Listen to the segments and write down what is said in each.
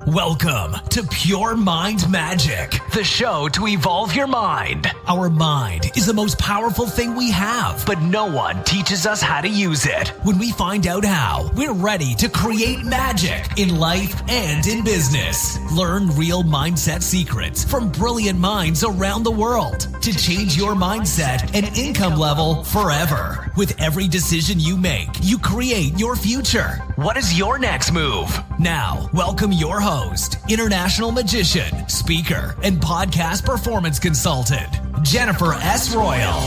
Welcome to Pure Mind Magic, the show to evolve your mind. Our mind is the most powerful thing we have, but no one teaches us how to use it. When we find out how, we're ready to create magic in life and in business. Learn real mindset secrets from brilliant minds around the world to change your mindset and income level forever. With every decision you make, you create your future. What is your next move? Now, welcome your host, international magician, speaker, and podcast performance consultant, Jennifer S. Royal.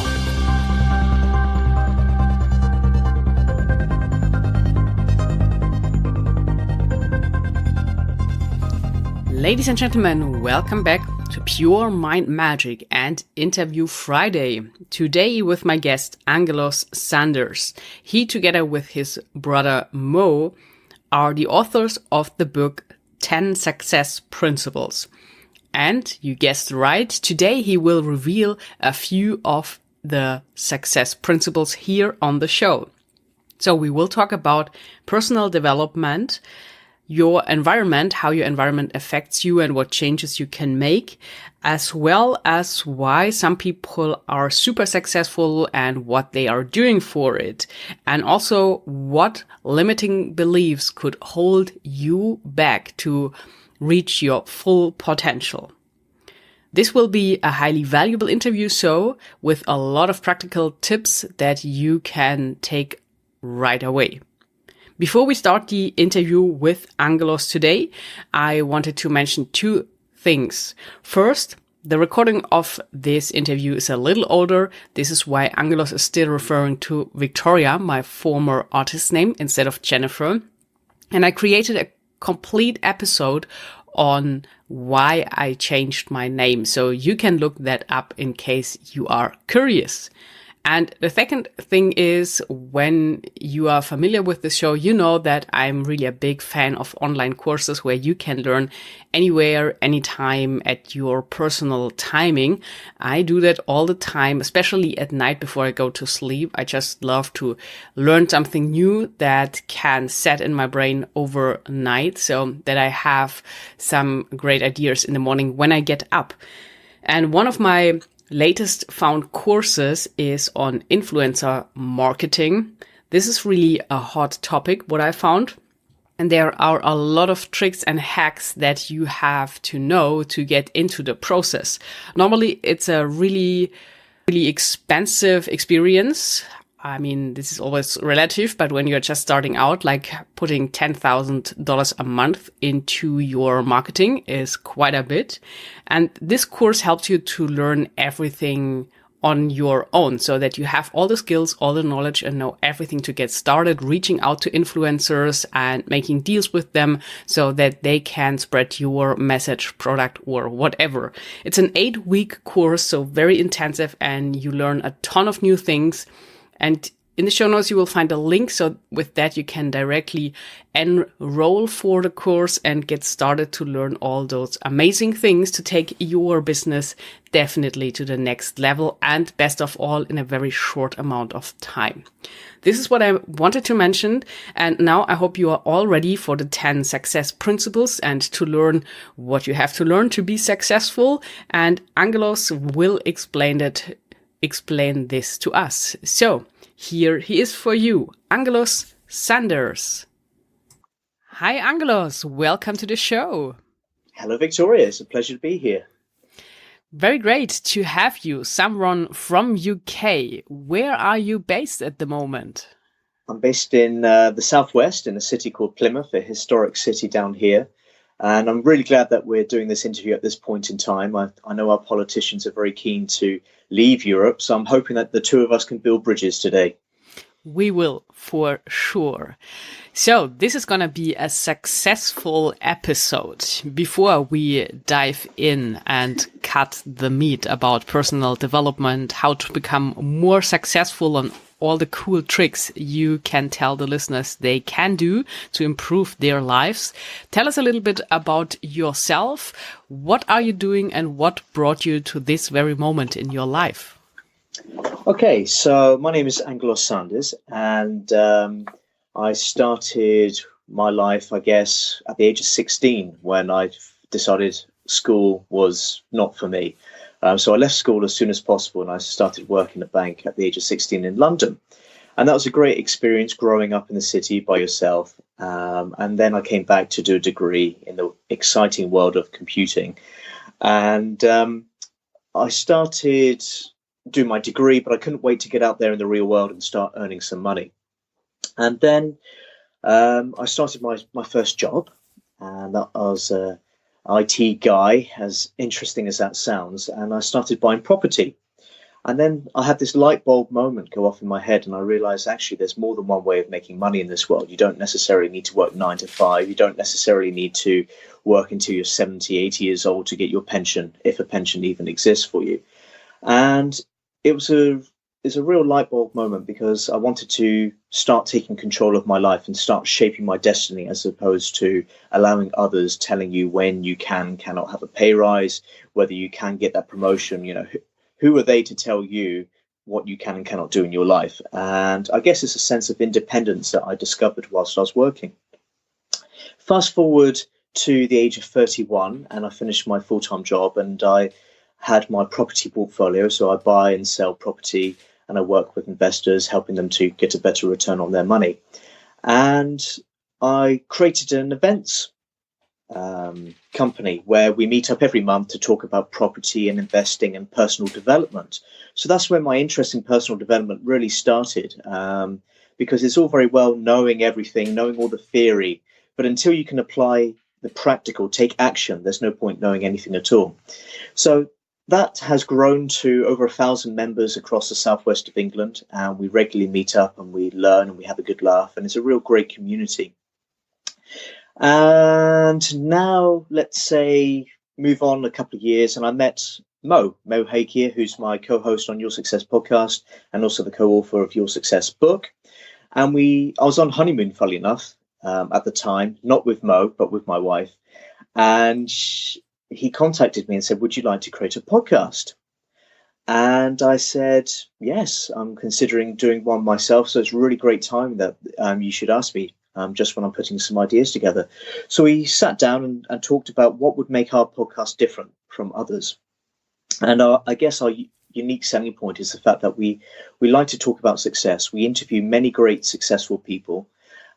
Ladies and gentlemen, welcome back to Pure Mind Magic and Interview Friday. Today with my guest, Angelos Sanders. He, together with his brother Mo, are the authors of the book 10 Success Principles. And you guessed right, today he will reveal a few of the success principles here on the show. So we will talk about personal development, your environment, how your environment affects you and what changes you can make, as well as why some people are super successful and what they are doing for it. And also what limiting beliefs could hold you back to reach your full potential. This will be a highly valuable interview, so with a lot of practical tips that you can take right away. Before we start the interview with Angelos today, I wanted to mention two things. First, the recording of this interview is a little older. This is why Angelos is still referring to Victoria, my former artist name, instead of Jennifer. And I created a complete episode on why I changed my name. So you can look that up in case you are curious. And the second thing is, when you are familiar with the show, you know that I'm really a big fan of online courses where you can learn anywhere, anytime at your personal timing. I do that all the time, especially at night before I go to sleep. I just love to learn something new that can set in my brain overnight so that I have some great ideas in the morning when I get up. And one of my latest found courses is on influencer marketing. This is really a hot topic, what I found. And there are a lot of tricks and hacks that you have to know to get into the process. Normally, it's a really expensive experience. I mean, this is always relative, but when you're just starting out, like putting $10,000 a month into your marketing is quite a bit. And this course helps you to learn everything on your own so that you have all the skills, all the knowledge, and know everything to get started reaching out to influencers and making deals with them so that they can spread your message, product, or whatever. It's an 8-week course, so very intensive, and you learn a ton of new things. And in the show notes, you will find a link. So with that, you can directly enroll for the course and get started to learn all those amazing things to take your business definitely to the next level. And best of all, in a very short amount of time. This is what I wanted to mention. And now I hope you are all ready for the 10 success principles and to learn what you have to learn to be successful. And Angelos will explain this to us. So here he is for you, Angelos Sanders. Hi, Angelos. Welcome to the show. Hello, Victoria. It's a pleasure to be here. Very great to have you, someone from UK. Where are you based at the moment? I'm based in the southwest in a city called Plymouth, a historic city down here. And I'm really glad that we're doing this interview at this point in time. I know our politicians are very keen to leave Europe, so I'm hoping that the two of us can build bridges today. We will, for sure. So this is going to be a successful episode. Before we dive in and cut the meat about personal development, how to become more successful on all the cool tricks you can tell the listeners they can do to improve their lives. Tell us a little bit about yourself. What are you doing and what brought you to this very moment in your life? Okay, so my name is Angelos Sanders, and I started my life, I guess, at the age of 16 when I decided school was not for me. So I left school as soon as possible and I started working at a bank at the age of 16 in London. And that was a great experience growing up in the city by yourself. And then I came back to do a degree in the exciting world of computing. And I started doing my degree, but I couldn't wait to get out there in the real world and start earning some money. And then I started my first job, and that was an IT guy, as interesting as that sounds. And I started buying property. And then I had this light bulb moment go off in my head, and I realized actually there's more than one way of making money in this world. You don't necessarily need to work 9 to 5. You don't necessarily need to work until you're 70, 80 years old to get your pension, if a pension even exists for you. And it was a real light bulb moment because I wanted to start taking control of my life and start shaping my destiny, as opposed to allowing others telling you when you cannot have a pay rise, whether you can get that promotion. You know, who are they to tell you what you can and cannot do in your life? And I guess it's a sense of independence that I discovered whilst I was working. Fast forward to the age of 31, and I finished my full-time job, and I had my property portfolio. So I buy and sell property, and I work with investors, helping them to get a better return on their money. And I created an events company where we meet up every month to talk about property and investing and personal development. So that's where my interest in personal development really started, because it's all very well knowing everything, knowing all the theory, but until you can apply the practical, take action, there's no point knowing anything at all. So that has grown to over 1,000 members across the southwest of England, and we regularly meet up and we learn and we have a good laugh, and it's a real great community. And now, let's say, move on a couple of years, and I met Mo Hakir, who's my co-host on Your Success podcast and also the co-author of Your Success book. And I was on honeymoon, funnily enough, at the time, not with Mo, but with my wife. And he contacted me and said, would you like to create a podcast? And I said, yes, I'm considering doing one myself. So it's a really great time that you should ask me. Just when I'm putting some ideas together. So we sat down and talked about what would make our podcast different from others. And I guess our unique selling point is the fact that we like to talk about success. We interview many great successful people.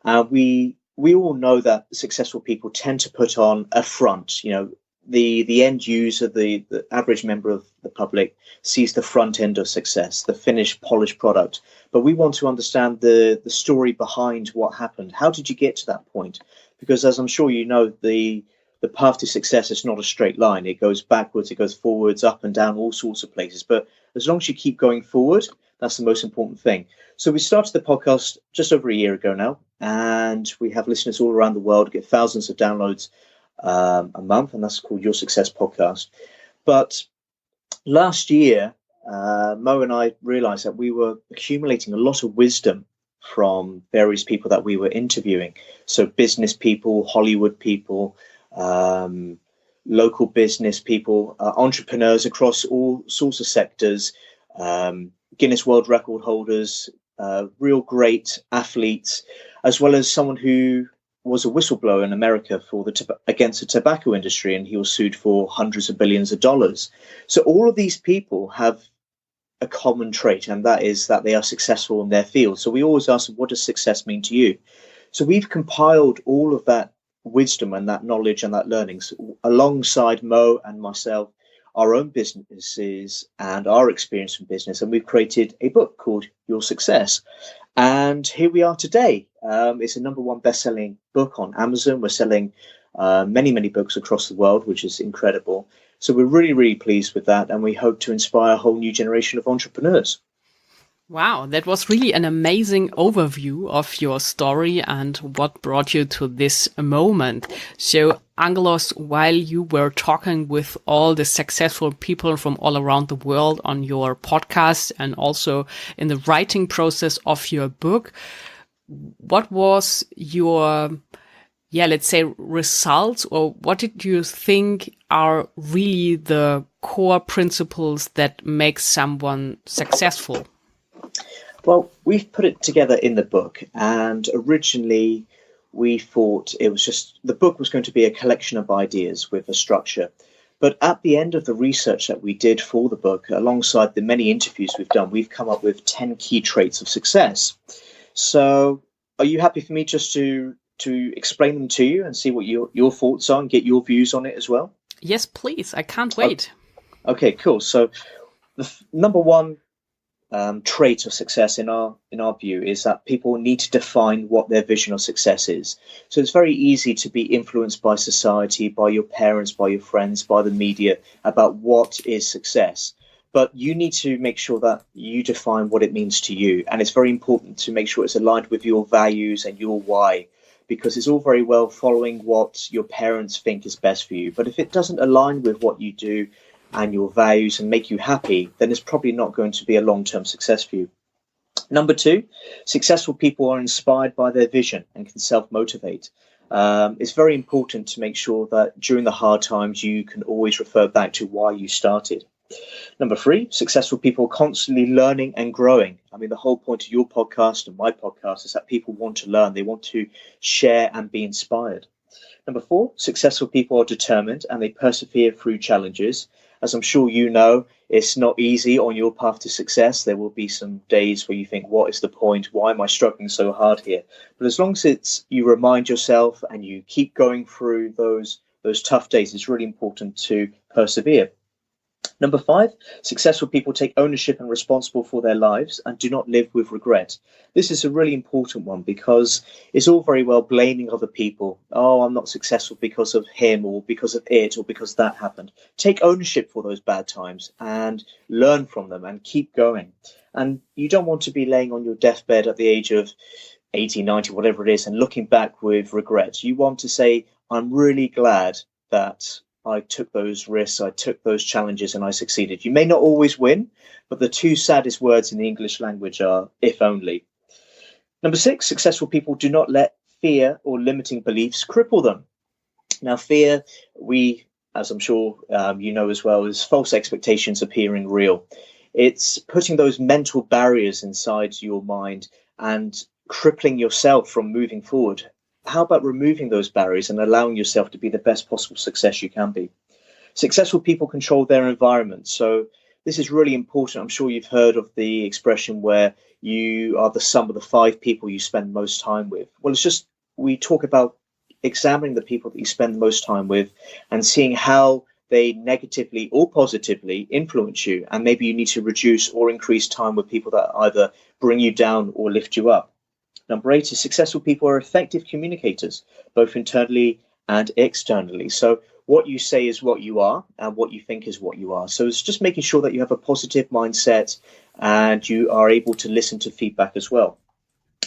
We all know that successful people tend to put on a front. You know, the end user, the average member of the public sees the front end of success, the finished, polished product. But we want to understand the story behind what happened. How did you get to that point? Because as I'm sure you know, the path to success is not a straight line. It goes backwards, it goes forwards, up and down, all sorts of places. But as long as you keep going forward, that's the most important thing. So we started the podcast just over a year ago now, and we have listeners all around the world, get thousands of downloads a month, and that's called Your Success Podcast. But last year, Mo and I realized that we were accumulating a lot of wisdom from various people that we were interviewing. So business people, Hollywood people, local business people, entrepreneurs across all sorts of sectors, Guinness World Record holders, real great athletes, as well as someone who was a whistleblower in America for against the tobacco industry, and he was sued for hundreds of billions of dollars. So all of these people have a common trait, and that is that they are successful in their field. So we always ask them, what does success mean to you? So we've compiled all of that wisdom and that knowledge and that learnings alongside Mo and myself, our own businesses and our experience in business, and we've created a book called Your Success. And here we are today. It's a #1 best-selling book on Amazon. We're selling many, many books across the world, which is incredible. So we're really, really pleased with that. And we hope to inspire a whole new generation of entrepreneurs. Wow, that was really an amazing overview of your story and what brought you to this moment. So, Angelos, while you were talking with all the successful people from all around the world on your podcast and also in the writing process of your book, what was your, let's say, results, or what did you think are really the core principles that make someone successful? Well, we've put it together in the book, and originally we thought it was just the book was going to be a collection of ideas with a structure. But at the end of the research that we did for the book, alongside the many interviews we've done, we've come up with 10 key traits of success. So are you happy for me just to explain them to you and see what your thoughts are and get your views on it as well? Yes, please. I can't wait. Okay, cool. So the number one trait of success in our view is that people need to define what their vision of success is. So it's very easy to be influenced by society, by your parents, by your friends, by the media about what is success. But you need to make sure that you define what it means to you. And it's very important to make sure it's aligned with your values and your why, because it's all very well following what your parents think is best for you. But if it doesn't align with what you do and your values and make you happy, then it's probably not going to be a long-term success for you. Number two, successful people are inspired by their vision and can self-motivate. It's very important to make sure that during the hard times, you can always refer back to why you started. Number three, successful people are constantly learning and growing. I mean, the whole point of your podcast and my podcast is that people want to learn. They want to share and be inspired. Number four, successful people are determined and they persevere through challenges. As I'm sure you know, it's not easy on your path to success. There will be some days where you think, what is the point? Why am I struggling so hard here? But as long as you remind yourself and you keep going through those tough days, it's really important to persevere. Number five, successful people take ownership and responsible for their lives and do not live with regret. This is a really important one because it's all very well blaming other people. Oh, I'm not successful because of him or because of it or because that happened. Take ownership for those bad times and learn from them and keep going. And you don't want to be laying on your deathbed at the age of 80, 90, whatever it is, and looking back with regret. You want to say, I'm really glad that I took those risks, I took those challenges, and I succeeded. You may not always win, but the two saddest words in the English language are if only. Number six, successful people do not let fear or limiting beliefs cripple them. Now, fear, as I'm sure you know as well, is false expectations appearing real. It's putting those mental barriers inside your mind and crippling yourself from moving forward. How about removing those barriers and allowing yourself to be the best possible success you can be? Successful people control their environment. So this is really important. I'm sure you've heard of the expression where you are the sum of the 5 people you spend most time with. Well, we talk about examining the people that you spend the most time with and seeing how they negatively or positively influence you. And maybe you need to reduce or increase time with people that either bring you down or lift you up. Number 8 is successful people are effective communicators, both internally and externally. So what you say is what you are and what you think is what you are. So it's just making sure that you have a positive mindset and you are able to listen to feedback as well.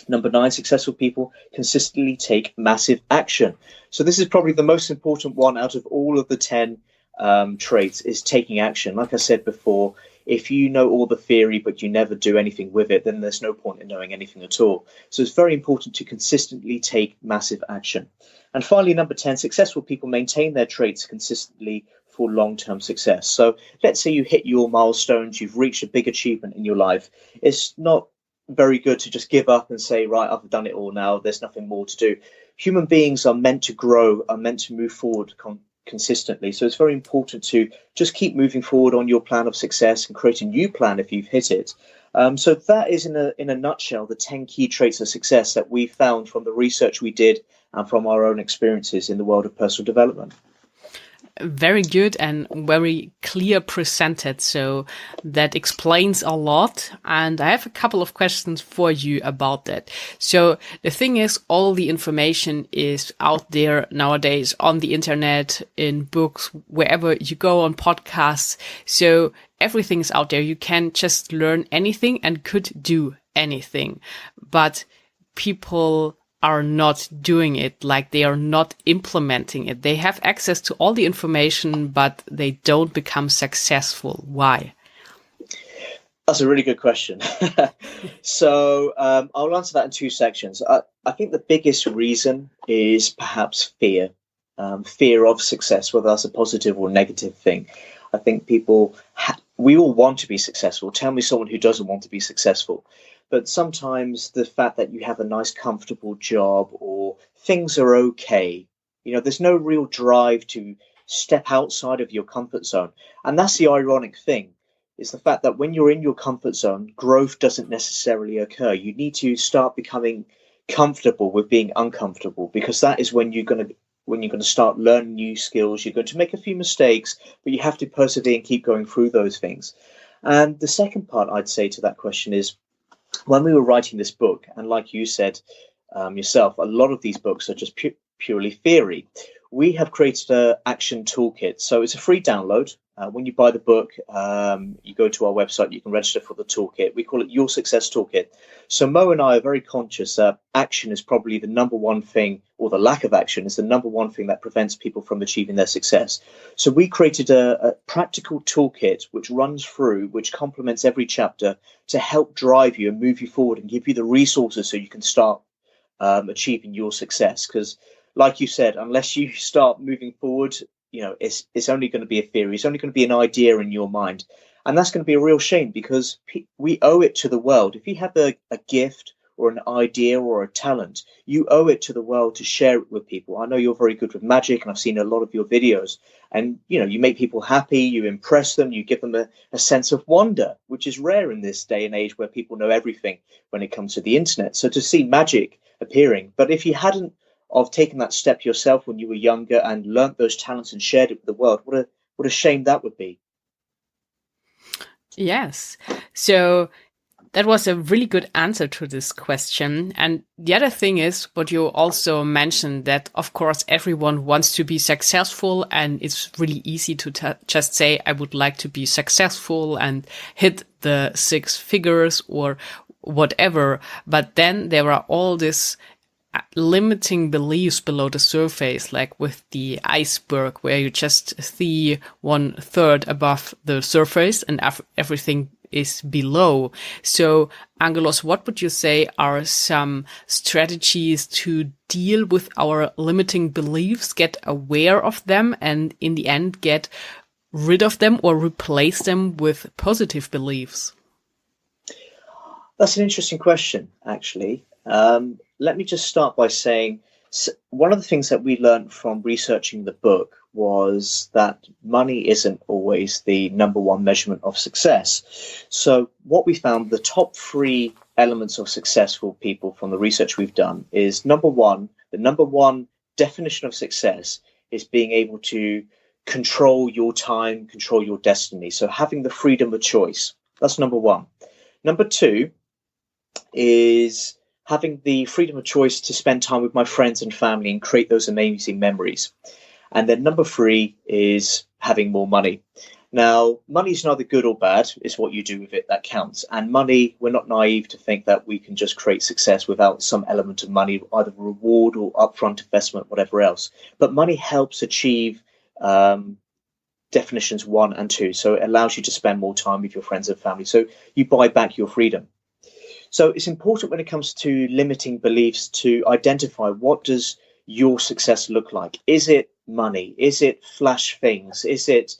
Number 9, successful people consistently take massive action. So this is probably the most important one out of all of the 10 traits, is taking action. Like I said before, if you know all the theory but you never do anything with it, then there's no point in knowing anything at all. So it's very important to consistently take massive action. And finally, number 10, successful people maintain their traits consistently for long-term success. So let's say you hit your milestones, you've reached a big achievement in your life. It's not very good to just give up and say, right, I've done it all now, there's nothing more to do. Human beings are meant to grow, are meant to move forward consistently. So it's very important to just keep moving forward on your plan of success and create a new plan if you've hit it. So that is in a nutshell the 10 key traits of success that we found from the research we did and from our own experiences in the world of personal development. Very good and very clear presented. So that explains a lot. And I have a couple of questions for you about that. So the thing is, all the information is out there nowadays on the internet, in books, wherever you go, on podcasts. So everything is out there. You can just learn anything and could do anything. But people are not doing it, like they are not implementing it. They have access to all the information, but they don't become successful. Why? That's a really good question. So I'll answer that in 2 sections. I think the biggest reason is perhaps fear. Fear of success, whether that's a positive or negative thing. I think people, we all want to be successful. Tell me someone who doesn't want to be successful. But sometimes the fact that you have a nice, comfortable job or things are okay, there's no real drive to step outside of your comfort zone. And that's the ironic thing, is the fact that when you're in your comfort zone, growth doesn't necessarily occur. You need to start becoming comfortable with being uncomfortable, because that is when you're going to start learning new skills. You're going to make a few mistakes, but you have to persevere and keep going through those things. And the second part I'd say to that question is, when we were writing this book, and like you said yourself, a lot of these books are just purely theory. We have created an action toolkit. So it's a free download. When you buy the book, you go to our website, you can register for the toolkit. We call it Your Success Toolkit. So Mo and I are very conscious that action is probably the number one thing, or the lack of action is the number one thing that prevents people from achieving their success. So we created a practical toolkit which runs through, which complements every chapter to help drive you and move you forward and give you the resources so you can start achieving your success. Because like you said, unless you start moving forward, it's only going to be a theory. It's only going to be an idea in your mind. And that's going to be a real shame, because we owe it to the world. If you have a gift or an idea or a talent, you owe it to the world to share it with people. I know you're very good with magic, and I've seen a lot of your videos. And, you make people happy, you impress them, you give them a sense of wonder, which is rare in this day and age where people know everything when it comes to the internet. So to see magic appearing, but if you hadn't of taken that step yourself when you were younger and learnt those talents and shared it with the world, what a shame that would be. Yes. So that was a really good answer to this question. And the other thing is what you also mentioned, that of course everyone wants to be successful, and it's really easy to just say, I would like to be successful and hit the 6 figures or whatever. But then there are all these limiting beliefs below the surface, like with the iceberg, where you just see 1/3 above the surface and everything is below. So, Angelos, what would you say are some strategies to deal with our limiting beliefs, get aware of them, and in the end get rid of them or replace them with positive beliefs? That's an interesting question, actually. Let me just start by saying, one of the things that we learned from researching the book was that money isn't always the number one measurement of success. So what we found, the top 3 elements of successful people from the research we've done is, the number one definition of success is being able to control your time, control your destiny. So having the freedom of choice. That's number 1. Number 2 is having the freedom of choice to spend time with my friends and family and create those amazing memories. And then number 3 is having more money. Now, money is neither good or bad. It's what you do with it that counts. And money, we're not naive to think that we can just create success without some element of money, either reward or upfront investment, whatever else. But money helps achieve definitions 1 and 2. So it allows you to spend more time with your friends and family. So you buy back your freedom. So it's important when it comes to limiting beliefs to identify, what does your success look like? Is it money? Is it flash things? Is it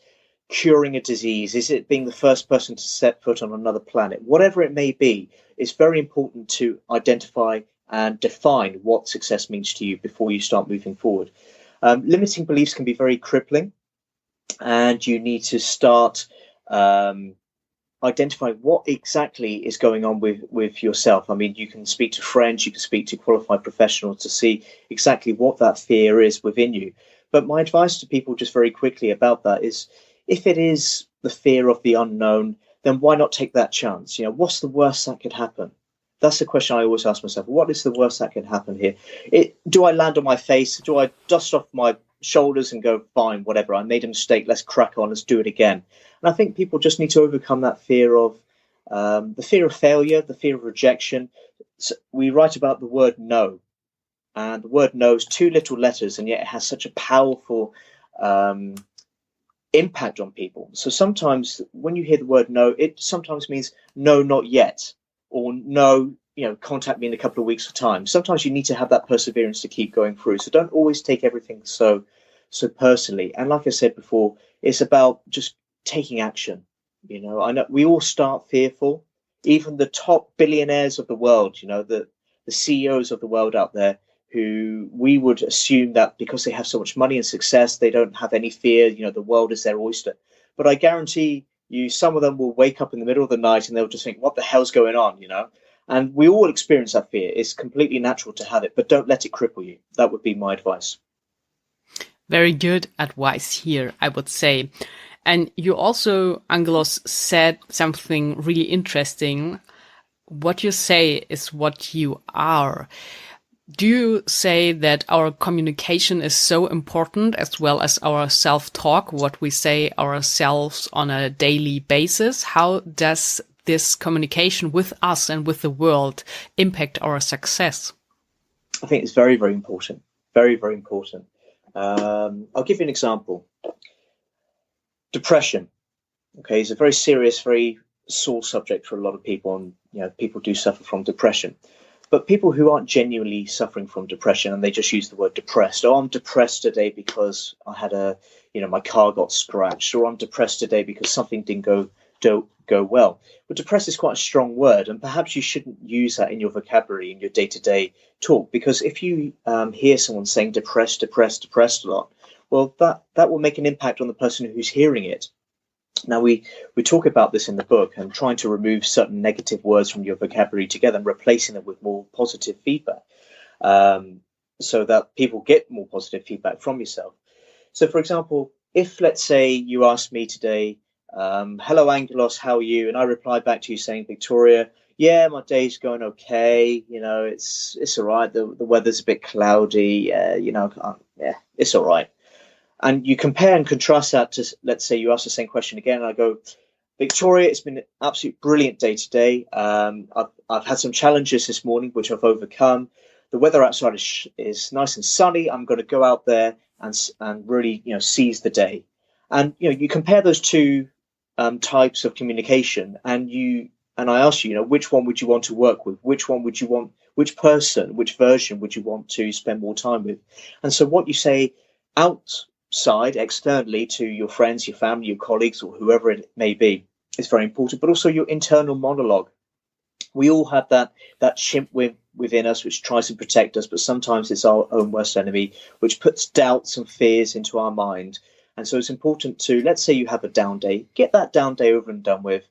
curing a disease? Is it being the first person to set foot on another planet? Whatever it may be, it's very important to identify and define what success means to you before you start moving forward. Limiting beliefs can be very crippling, and you need to start identify what exactly is going on with yourself. I mean, you can speak to friends, you can speak to qualified professionals to see exactly what that fear is within you. But my advice to people just very quickly about that is, if it is the fear of the unknown, then why not take that chance? What's the worst that could happen? That's the question I always ask myself. What is the worst that could happen here? Do I land on my face? Do I dust off my shoulders and go, fine, whatever, I made a mistake, let's crack on, let's do it again? And I think people just need to overcome that fear of the fear of failure, the fear of rejection. So we write about the word no, and the word no is 2 little letters, and yet it has such a powerful impact on people. So sometimes when you hear the word no, it sometimes means no, not yet, or no, contact me in a couple of weeks' time. Sometimes you need to have that perseverance to keep going through. So don't always take everything so personally. And like I said before, it's about just taking action. I know we all start fearful, even the top billionaires of the world, the CEOs of the world out there, who we would assume that because they have so much money and success, they don't have any fear, the world is their oyster. But I guarantee you, some of them will wake up in the middle of the night and they'll just think, what the hell's going on, And we all experience that fear. It's completely natural to have it, but don't let it cripple you. That would be my advice. Very good advice here, I would say. And you also, Angelos, said something really interesting. What you say is what you are. Do you say that our communication is so important, as well as our self-talk, what we say ourselves on a daily basis? How does this communication with us and with the world impact our success? I think it's very, very important. Very, very important. I'll give you an example. Depression, okay, is a very serious, very sore subject for a lot of people, and people do suffer from depression. But people who aren't genuinely suffering from depression, and they just use the word depressed. Oh, I'm depressed today because I had my car got scratched, or I'm depressed today because something didn't go well. But depressed is quite a strong word, and perhaps you shouldn't use that in your vocabulary, in your day-to-day talk, because if you hear someone saying depressed a lot, well, that will make an impact on the person who's hearing it. Now, we talk about this in the book, and trying to remove certain negative words from your vocabulary together and replacing them with more positive feedback, so that people get more positive feedback from yourself. So, for example, if, let's say, you asked me today, hello, Angelos, how are you? And I reply back to you saying, Victoria, yeah, my day's going okay. It's all right. The weather's a bit cloudy. It's all right. And you compare and contrast that to, let's say you ask the same question again, and I go, Victoria, it's been an absolute brilliant day today. I've had some challenges this morning, which I've overcome. The weather outside is nice and sunny. I'm going to go out there and really, seize the day. And, you compare those two types of communication, and I ask you, which one would you want to work with? Which person, which version would you want to spend more time with? And so what you say outside, externally, to your friends, your family, your colleagues, or whoever it may be, is very important, but also your internal monologue. We all have that chimp within us which tries to protect us, but sometimes it's our own worst enemy, which puts doubts and fears into our mind. And so it's important to, let's say you have a down day, get that down day over and done with,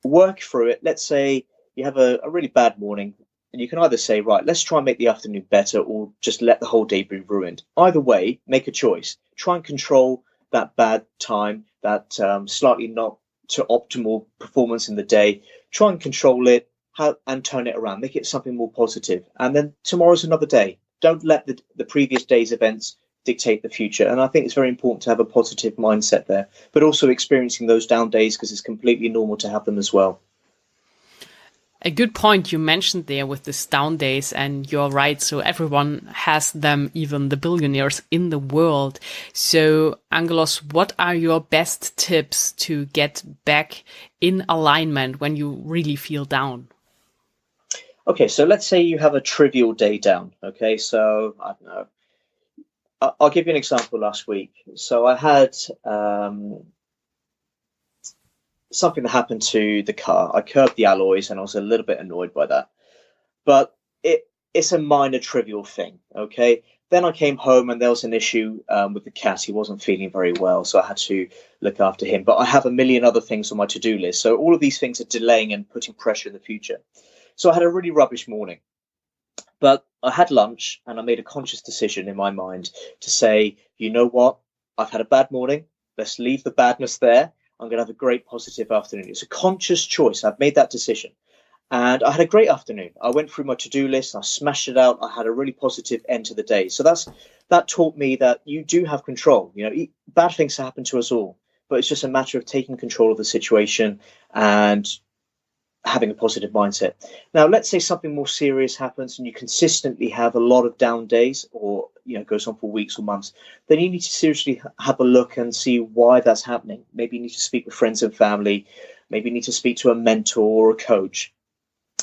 work through it. Let's say you have a really bad morning, and you can either say, right, let's try and make the afternoon better, or just let the whole day be ruined. Either way, make a choice. Try and control that bad time, that slightly not to optimal performance in the day. Try and control it and turn it around. Make it something more positive. And then tomorrow's another day. Don't let the previous day's events dictate the future. And I think it's very important to have a positive mindset there, but also experiencing those down days, because it's completely normal to have them as well. A good point you mentioned there with the down days, and you're right. So everyone has them, even the billionaires in the world. So Angelos, what are your best tips to get back in alignment when you really feel down? Okay, so let's say you have a trivial day down. Okay, so I don't know. I'll give you an example last week. So I had something that happened to the car. I curbed the alloys, and I was a little bit annoyed by that. But it's a minor, trivial thing, okay? Then I came home, and there was an issue with the cat. He wasn't feeling very well, so I had to look after him. But I have a million other things on my to-do list. So all of these things are delaying and putting pressure in the future. So I had a really rubbish morning. But I had lunch, and I made a conscious decision in my mind to say, you know what? I've had a bad morning. Let's leave the badness there. I'm going to have a great positive afternoon. It's a conscious choice. I've made that decision. And I had a great afternoon. I went through my to-do list. I smashed it out. I had a really positive end to the day. So that taught me that you do have control. Bad things happen to us all, but it's just a matter of taking control of the situation and having a positive mindset. Now, let's say something more serious happens and you consistently have a lot of down days, or goes on for weeks or months, then you need to seriously have a look and see why that's happening. Maybe you need to speak with friends and family. Maybe you need to speak to a mentor or a coach,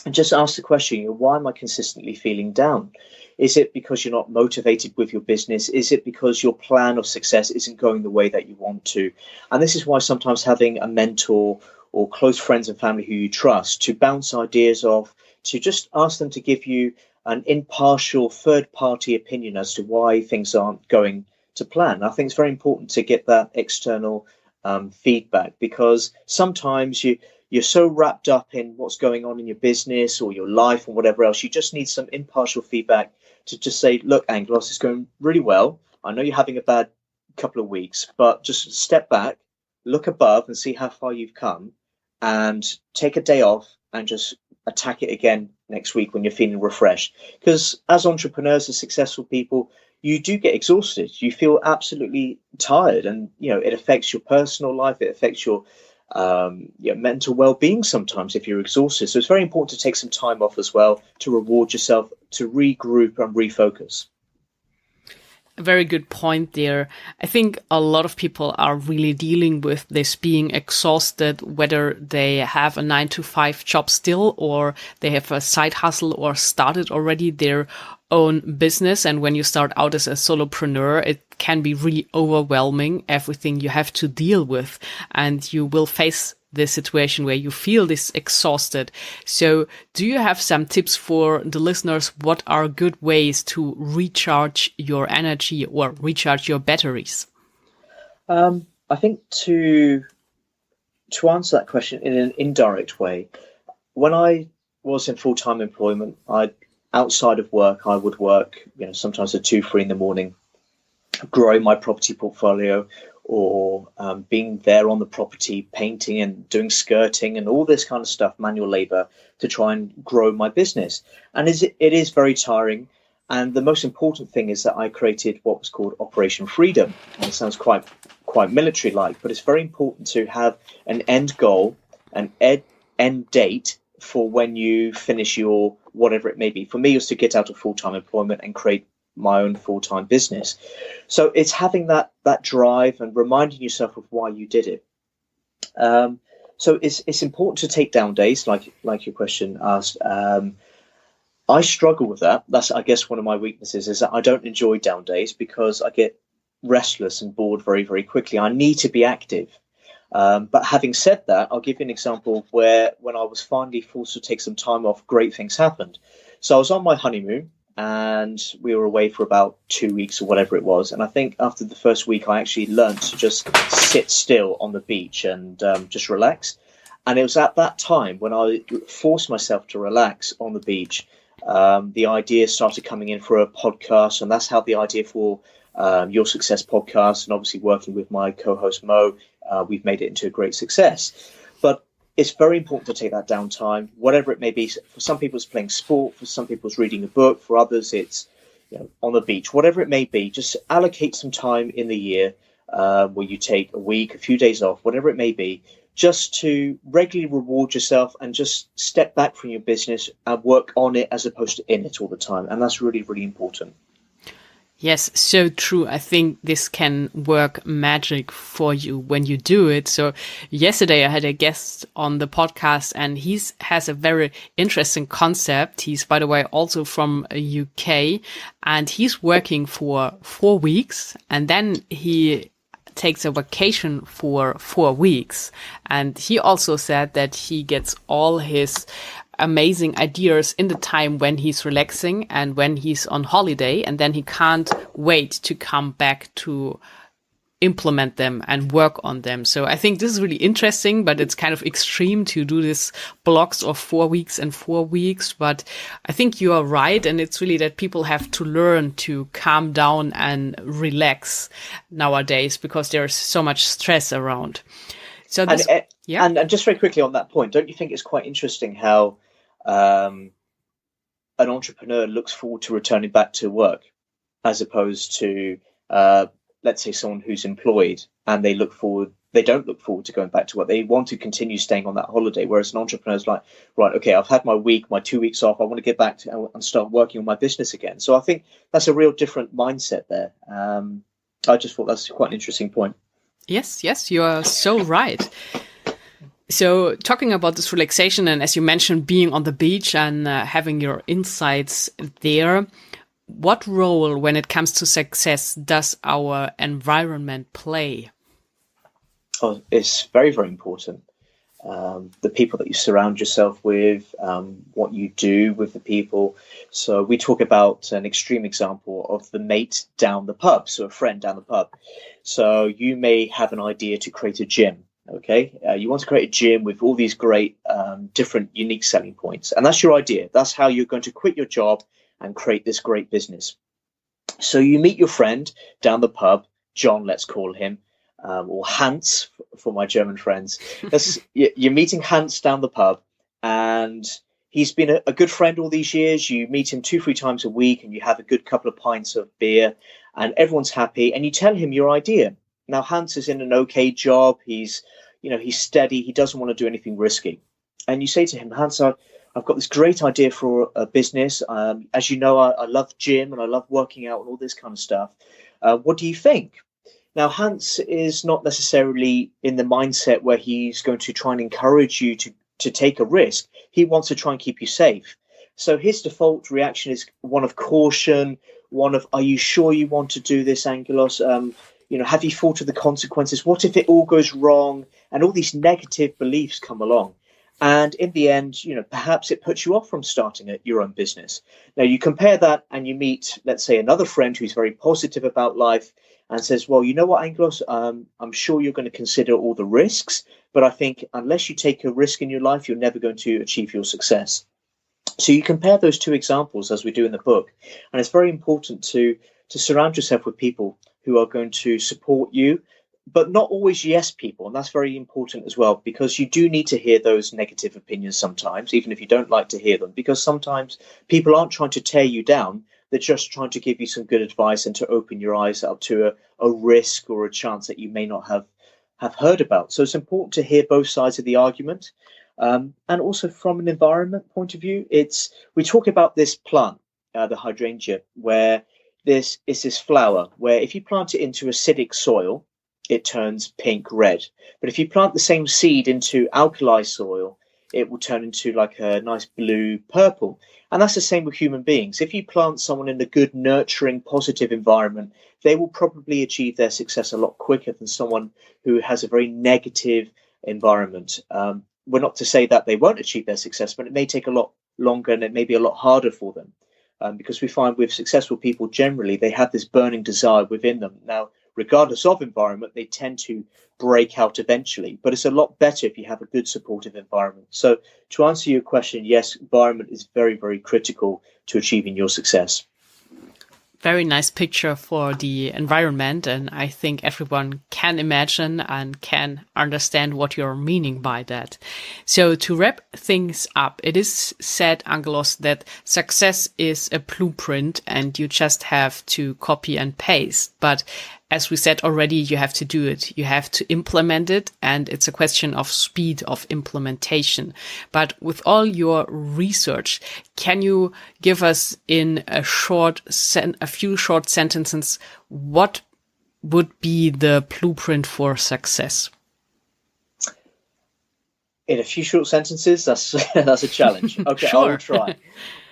and just ask the question, why am I consistently feeling down? Is it because you're not motivated with your business? Is it because your plan of success isn't going the way that you want to? And this is why sometimes having a mentor or close friends and family who you trust to bounce ideas off, to just ask them to give you an impartial third-party opinion as to why things aren't going to plan. I think it's very important to get that external feedback, because sometimes you're so wrapped up in what's going on in your business or your life or whatever else. You just need some impartial feedback to just say, look, Angelos, it's going really well. I know you're having a bad couple of weeks, but just step back, look above and see how far you've come, and take a day off and just attack it again next week when you're feeling refreshed. Because as entrepreneurs and successful people, you do get exhausted. You feel absolutely tired, and it affects your personal life. It affects your mental well-being sometimes if you're exhausted. So it's very important to take some time off as well, to reward yourself, to regroup and refocus. A very good point there. I think a lot of people are really dealing with this being exhausted, whether they have a 9-to-5 job still, or they have a side hustle or started already their own business. And when you start out as a solopreneur, it can be really overwhelming, everything you have to deal with, and you will face the situation where you feel this exhausted. So do you have some tips for the listeners? What are good ways to recharge your energy or recharge your batteries? I think to answer that question in an indirect way, when I was in full-time employment, outside of work, I would work, sometimes at 2, 3 in the morning, growing my property portfolio, or being there on the property, painting and doing skirting and all this kind of stuff, manual labor, to try and grow my business. And it is very tiring. And the most important thing is that I created what was called Operation Freedom. And it sounds quite military-like, but it's very important to have an end goal, an end date for when you finish your whatever it may be. For me, it was to get out of full-time employment and create my own full-time business. So it's having that drive and reminding yourself of why you did it. So it's important to take down days, like your question asked. I struggle with that. That's, I guess, one of my weaknesses, is that I don't enjoy down days because I get restless and bored very, very quickly. I need to be active. But having said that, I'll give you an example where when I was finally forced to take some time off, great things happened. So I was on my honeymoon, and we were away for about 2 weeks or whatever it was. And I think after the first week, I actually learned to just sit still on the beach and just relax. And it was at that time when I forced myself to relax on the beach, the idea started coming in for a podcast. And that's how the idea for Your Success podcast, and obviously working with my co-host Mo, we've made it into a great success. But it's very important to take that downtime, whatever it may be. For some people, it's playing sport. For some people, it's reading a book. For others, it's on the beach. Whatever it may be, just allocate some time in the year where you take a week, a few days off, whatever it may be, just to regularly reward yourself and just step back from your business and work on it as opposed to in it all the time. And that's really, really important. Yes, so true. I think this can work magic for you when you do it. So yesterday I had a guest on the podcast, and he has a very interesting concept. He's, by the way, also from UK, and he's working for 4 weeks, and then he takes a vacation for 4 weeks. And he also said that he gets all his amazing ideas in the time when he's relaxing and when he's on holiday, and then he can't wait to come back to implement them and work on them. So I think this is really interesting, but it's kind of extreme to do this blocks of 4 weeks and 4 weeks. But I think you are right. And it's really that people have to learn to calm down and relax nowadays, because there's so much stress around. So this, and just very quickly on that point, don't you think it's quite interesting how an entrepreneur looks forward to returning back to work, as opposed to let's say someone who's employed and they don't look forward to going back to work. They want to continue staying on that holiday, whereas an entrepreneur is like, right, okay, I've had my 2 weeks off, I want to get back to and start working on my business again. So I think that's a real different mindset there. I just thought that's quite an interesting point. Yes, you are so right. So talking about this relaxation, and as you mentioned, being on the beach and having your insights there, what role when it comes to success does our environment play? Oh, it's very, very important. the people that you surround yourself with, what you do with the people. So we talk about an extreme example of the mate down the pub, so a friend down the pub. So you may have an idea to create a gym. Okay, you want to create a gym with all these great different unique selling points, and that's your idea. That's how you're going to quit your job and create this great business. So you meet your friend down the pub, John, let's call him, or Hans for my German friends. You're meeting Hans down the pub, and he's been a good friend all these years. You meet him 2-3 times a week, and you have a good couple of pints of beer, and everyone's happy. And you tell him your idea. Now, Hans is in an okay job. He's steady. He doesn't want to do anything risky. And you say to him, Hans, I've got this great idea for a business. As you know, I love gym and I love working out and all this kind of stuff. What do you think? Now, Hans is not necessarily in the mindset where he's going to try and encourage you to take a risk. He wants to try and keep you safe. So his default reaction is one of caution, one of, are you sure you want to do this, Angelos? Have you thought of the consequences? What if it all goes wrong? And all these negative beliefs come along. And in the end, perhaps it puts you off from starting your own business. Now, you compare that and you meet, let's say, another friend who's very positive about life and says, well, you know what, Angelos, I'm sure you're going to consider all the risks, but I think unless you take a risk in your life, you're never going to achieve your success. So you compare those two examples as we do in the book. And it's very important to surround yourself with people who are going to support you, but not always yes people. And that's very important as well, because you do need to hear those negative opinions sometimes, even if you don't like to hear them, because sometimes people aren't trying to tear you down. They're just trying to give you some good advice and to open your eyes up to a risk or a chance that you may not have heard about. So it's important to hear both sides of the argument. And also from an environment point of view, we talk about this plant, the hydrangea, where this is this flower, where if you plant it into acidic soil, it turns pink red. But if you plant the same seed into alkali soil, it will turn into like a nice blue purple. And that's the same with human beings. If you plant someone in a good, nurturing, positive environment, they will probably achieve their success a lot quicker than someone who has a very negative environment. We're not to say that they won't achieve their success, but it may take a lot longer and it may be a lot harder for them. Because we find with successful people, generally, they have this burning desire within them. Now, regardless of environment, they tend to break out eventually. But it's a lot better if you have a good supportive environment. So to answer your question, yes, environment is very, very critical to achieving your success. Very nice picture for the environment. And I think everyone can imagine and can understand what you're meaning by that. So to wrap things up, it is said, Angelos, that success is a blueprint and you just have to copy and paste. But as we said already, you have to do it. You have to implement it. And it's a question of speed of implementation. But with all your research, can you give us in a few short sentences, what would be the blueprint for success? In a few short sentences, that's a challenge. Okay, Sure. I will try.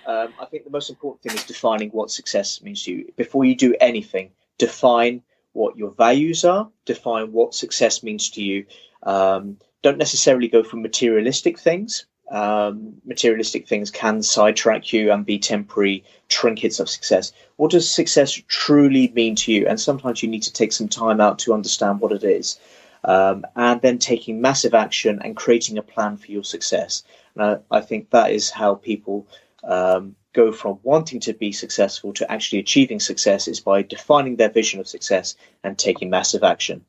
I think the most important thing is defining what success means to you. Before you do anything, define what your values are, define what success means to you. Don't necessarily go for materialistic things. Materialistic things can sidetrack you and be temporary trinkets of success. What does success truly mean to you? And sometimes you need to take some time out to understand what it is. And then taking massive action and creating a plan for your success. And I think that is how people go from wanting to be successful to actually achieving success, is by defining their vision of success and taking massive action.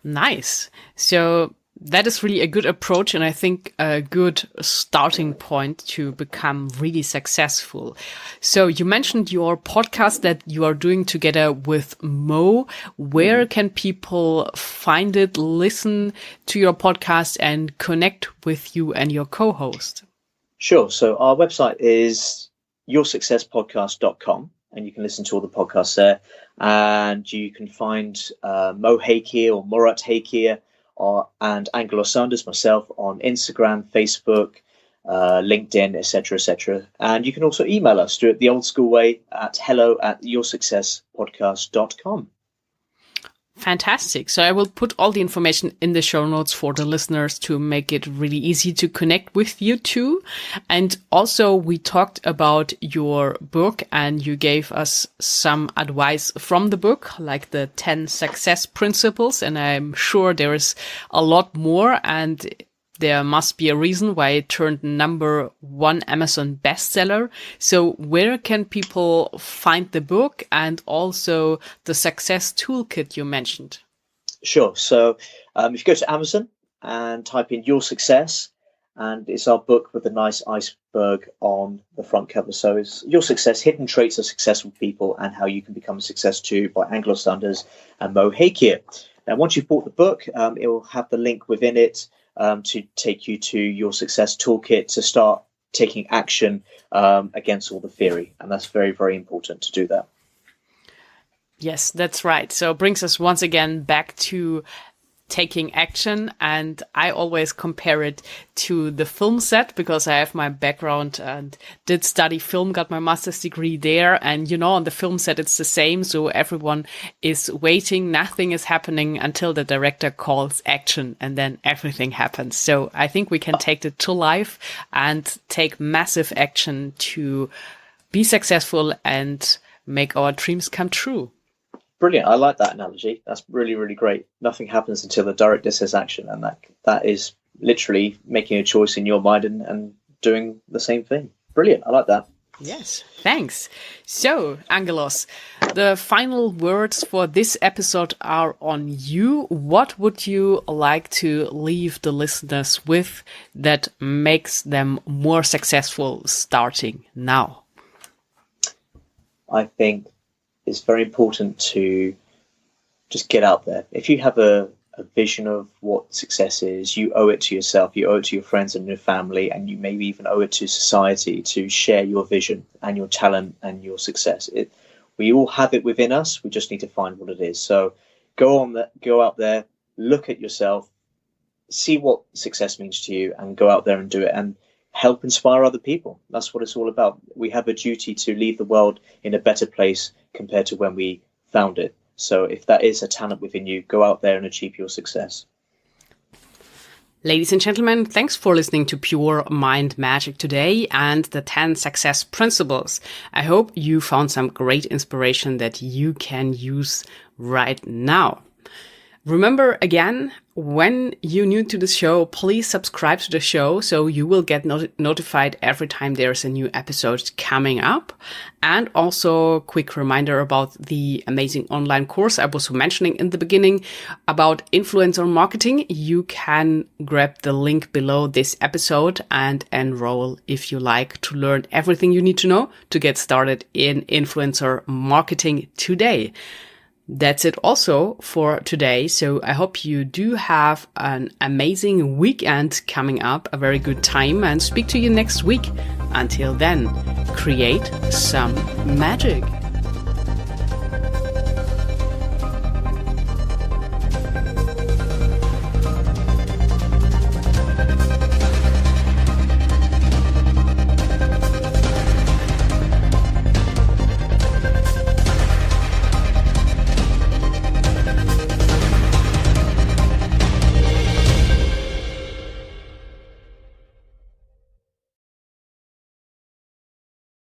Nice. So that is really a good approach, and I think a good starting point to become really successful. So you mentioned your podcast that you are doing together with Mo. Where can people find it, listen to your podcast, and connect with you and your co-host? Sure. So our website is yoursuccesspodcast.com, and you can listen to all the podcasts there. And you can find Mo Hakir or Murat Hakir and Angelos Sanders, myself, on Instagram, Facebook, LinkedIn, etc., etc. And you can also email us, do it the old school way, at hello@yoursuccesspodcast.com. Fantastic. So I will put all the information in the show notes for the listeners to make it really easy to connect with you too. And also we talked about your book and you gave us some advice from the book, like the 10 success principles. And I'm sure there is a lot more, and there must be a reason why it turned #1 Amazon bestseller. So where can people find the book and also the success toolkit you mentioned? Sure. So if you go to Amazon and type in Your Success, and it's our book with a nice iceberg on the front cover. So it's Your Success, Hidden Traits of Successful People and How You Can Become a Success Too by Angelos Sanders and Mo Hakir. Now, once you've bought the book, it will have the link within it to take you to Your Success Toolkit to start taking action against all the theory. And that's very, very important to do that. Yes, that's right. So it brings us once again back to taking action. And I always compare it to the film set because I have my background and did study film, got my master's degree there. And, on the film set, it's the same. So everyone is waiting. Nothing is happening until the director calls action, and then everything happens. So I think we can take it to life and take massive action to be successful and make our dreams come true. Brilliant. I like that analogy. That's really, really great. Nothing happens until the director says action. And that is literally making a choice in your mind and doing the same thing. Brilliant. I like that. Yes. Thanks. So, Angelos, the final words for this episode are on you. What would you like to leave the listeners with that makes them more successful starting now? I think it's very important to just get out there. If you have a vision of what success is, you owe it to yourself, you owe it to your friends and your family, and you maybe even owe it to society to share your vision and your talent and your success. We all have it within us. We just need to find what it is. So go out there, look at yourself, see what success means to you, and go out there and do it and help inspire other people. That's what it's all about. We have a duty to leave the world in a better place compared to when we found it. So if that is a talent within you, go out there and achieve your success. Ladies and gentlemen, thanks for listening to Pure Mind Magic today and the 10 success principles. I hope you found some great inspiration that you can use right now. Remember again, when you're new to the show, please subscribe to the show so you will get notified every time there's a new episode coming up. And also a quick reminder about the amazing online course I was mentioning in the beginning about influencer marketing. You can grab the link below this episode and enroll if you like to learn everything you need to know to get started in influencer marketing today. That's it also for today. So I hope you do have an amazing weekend coming up, a very good time, and speak to you next week. Until then, create some magic.